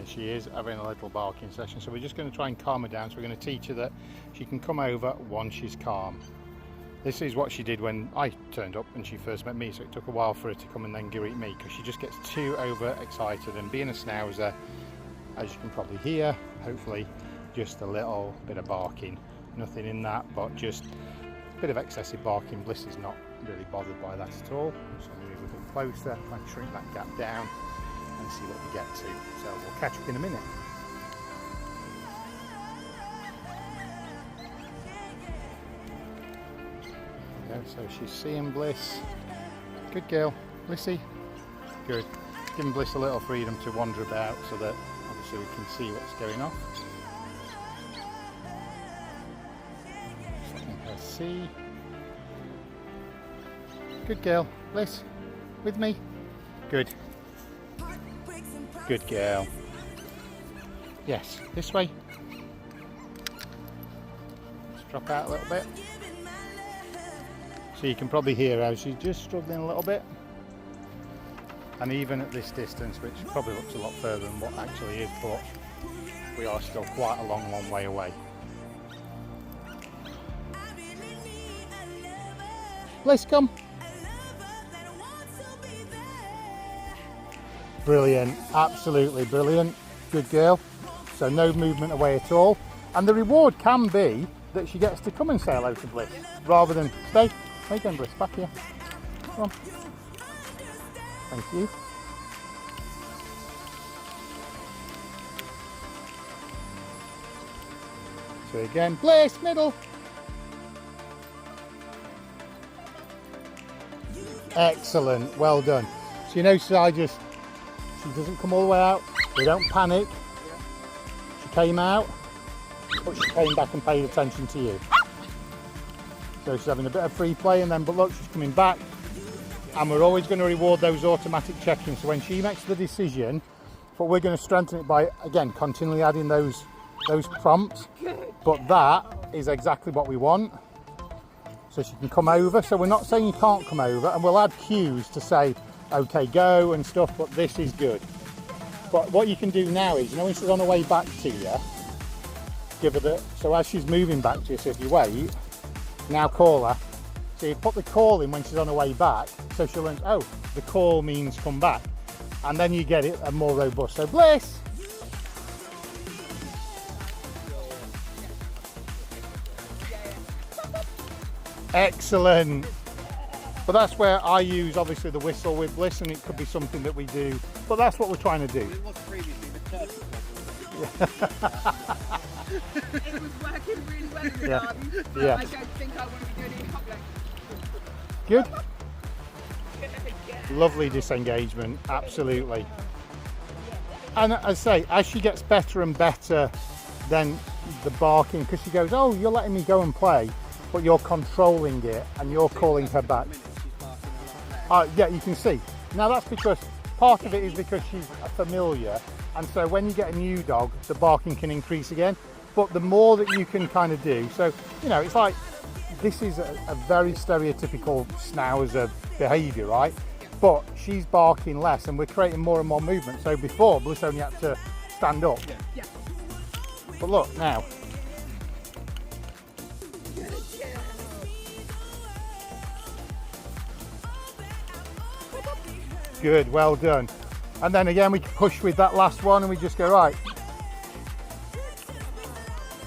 and she is having a little barking session, so we're just going to try and calm her down. So we're going to teach her that she can come over once she's calm. This is what she did when I turned up and she first met me, so it took a while for her to come and then greet me, because she just gets too overexcited. And being a schnauzer, as you can probably hear, hopefully, just a little bit of barking, nothing in that, but just a bit of excessive barking. Bliss is not really bothered by that at all. So I'm going to move a bit closer, try and shrink that gap down and see what we get to. So we'll catch up in a minute. So she's seeing Bliss. Good girl, Blissy. Good. Giving Bliss a little freedom to wander about so that obviously we can see what's going on. Letting her see. Good girl, Bliss. With me. Good. Good girl. Yes, this way. Just drop out a little bit. So you can probably hear how she's just struggling a little bit. And even at this distance, which probably looks a lot further than what actually is, but we are still quite a long way away. Bliss, come. Brilliant, absolutely brilliant. Good girl. So no movement away at all. And the reward can be that she gets to come and say hello to Bliss, rather than stay. Where you going, Bliss? Back here. Come on. Thank you. So again, Bliss, middle. Excellent, well done. So you notice she doesn't come all the way out. We don't panic. She came out, but she came back and paid attention to you. So she's having a bit of free play, and then, but look, she's coming back. And we're always going to reward those automatic check-ins. So when she makes the decision, but we're going to strengthen it by, again, continually adding those prompts. But that is exactly what we want. So she can come over. So we're not saying you can't come over, and we'll add cues to say, okay, go and stuff, but this is good. But what you can do now is, you know, when she's on her way back to you, give her the, so as she's moving back to you, so if you wait, now call her. So you put the call in when she's on her way back, so she'll learn, oh, the call means come back. And then you get it a more robust. So Bliss. Excellent. But that's where I use obviously the whistle with Bliss, and it could be something that we do. But that's what we're trying to do. It was previously the turkey problem. It was working really well in the garden, but yeah. I don't think I want to be doing it in public. Good. Lovely disengagement, absolutely. And as I say, as she gets better and better, then the barking, because she goes, oh, you're letting me go and play, but you're controlling it and you're calling her back. Yeah, you can see. Now that's because, part of it is because she's familiar, and so when you get a new dog, the barking can increase again. But the more that you can kind of do, so, you know, it's like, this is a very stereotypical Schnauzer behaviour, right? But she's barking less and we're creating more and more movement. So before, Bliss only had to stand up. Yeah. But look, now. Good, well done. And then again, we can push with that last one and we just go, right.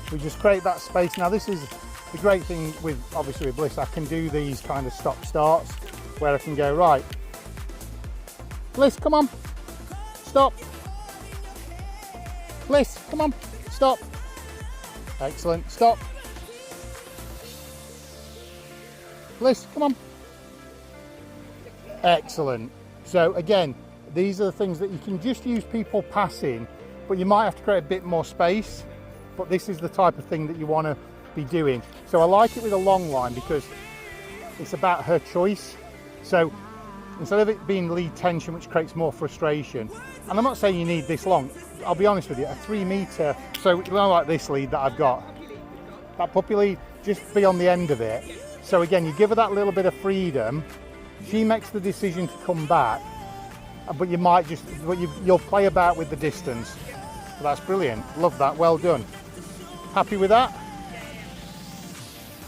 We just create that space. Now this is the great thing with, obviously with Bliss, I can do these kind of stop starts where I can go, right, Bliss, come on, stop. Bliss, come on, stop. Excellent, stop. Bliss, come on. Excellent. So again, these are the things that you can just use people passing, but you might have to create a bit more space. But this is the type of thing that you want to be doing. So I like it with a long line because it's about her choice. So instead of it being lead tension, which creates more frustration, and I'm not saying you need this long, I'll be honest with you, a 3 metre, so you know, like this lead that I've got, that puppy lead, just be on the end of it. So again, you give her that little bit of freedom, she makes the decision to come back, but you might just, you'll play about with the distance. That's brilliant. Love that. Well done. Happy with that?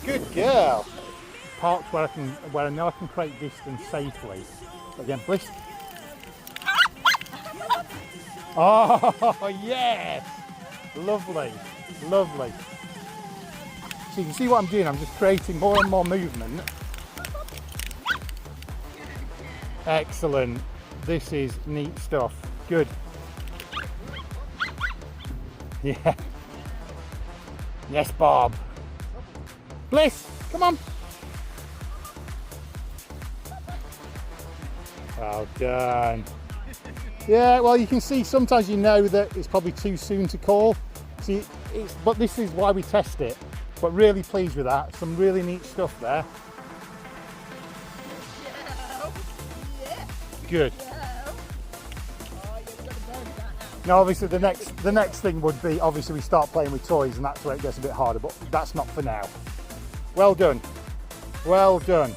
Good girl. Parks where I know I can create distance safely. Again, Bliss. Oh yes. Lovely. Lovely. So you can see what I'm doing. I'm just creating more and more movement. Excellent. This is neat stuff. Good. Yeah. Yes, Bob. Bliss, come on. Well done. Yeah, well, you can see sometimes you know that it's probably too soon to call. See, but this is why we test it. But really pleased with that. Some really neat stuff there. Good. Now, obviously, the next thing would be, obviously, we start playing with toys, and that's where it gets a bit harder. But that's not for now. Well done. Well done.